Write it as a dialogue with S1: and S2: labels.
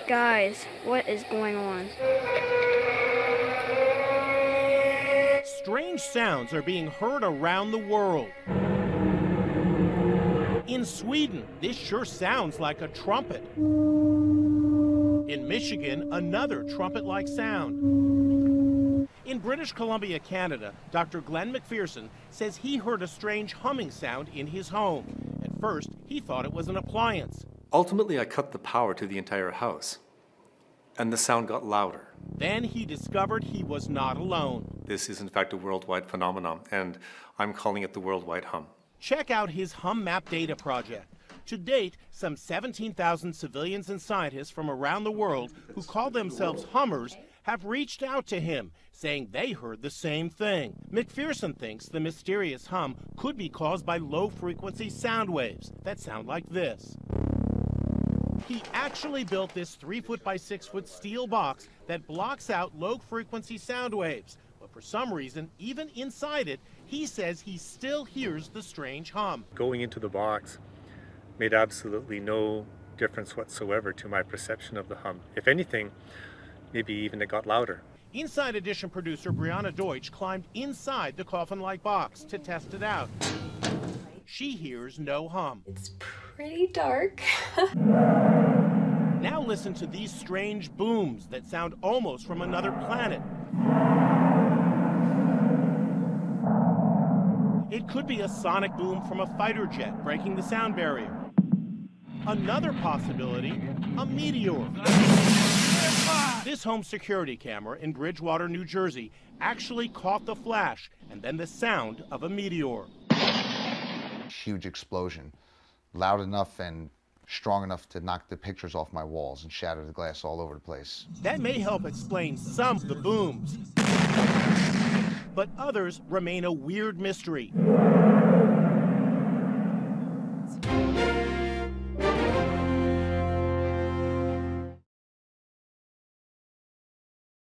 S1: Guys, what is going on?
S2: Strange sounds are being heard around the world. In Sweden, this sure sounds like a trumpet. In Michigan, another trumpet-like sound. In British Columbia, Canada, Dr. Glenn McPherson says he heard a strange humming sound in his home. At first, he thought it was an appliance.
S3: Ultimately, I cut the power to the entire house, and the sound got louder.
S2: Then he discovered he was not alone.
S3: This is in fact a worldwide phenomenon, and I'm calling it the worldwide hum.
S2: Check out his Hum Map Data project. To date, some 17,000 civilians and scientists from around the world who call themselves hummers have reached out to him, saying they heard the same thing. McPherson thinks the mysterious hum could be caused by low-frequency sound waves that sound like this. He actually built this 3-foot by 6-foot steel box that blocks out low-frequency sound waves. But for some reason, even inside it, he says he still hears the strange hum.
S4: Going into the box made absolutely no difference whatsoever to my perception of the hum. If anything, maybe even it got louder.
S2: Inside Edition producer Brianna Deutsch climbed inside the coffin-like box to test it out. She hears no hum.
S5: It's pretty dark.
S2: Now listen to these strange booms that sound almost from another planet. It could be a sonic boom from a fighter jet breaking the sound barrier. Another possibility, a meteor. This home security camera in Bridgewater, New Jersey, actually caught the flash and then the sound of a meteor.
S6: Huge explosion, loud enough and strong enough to knock the pictures off my walls and shatter the glass all over the place.
S2: That may help explain some of the booms. But others remain a weird mystery.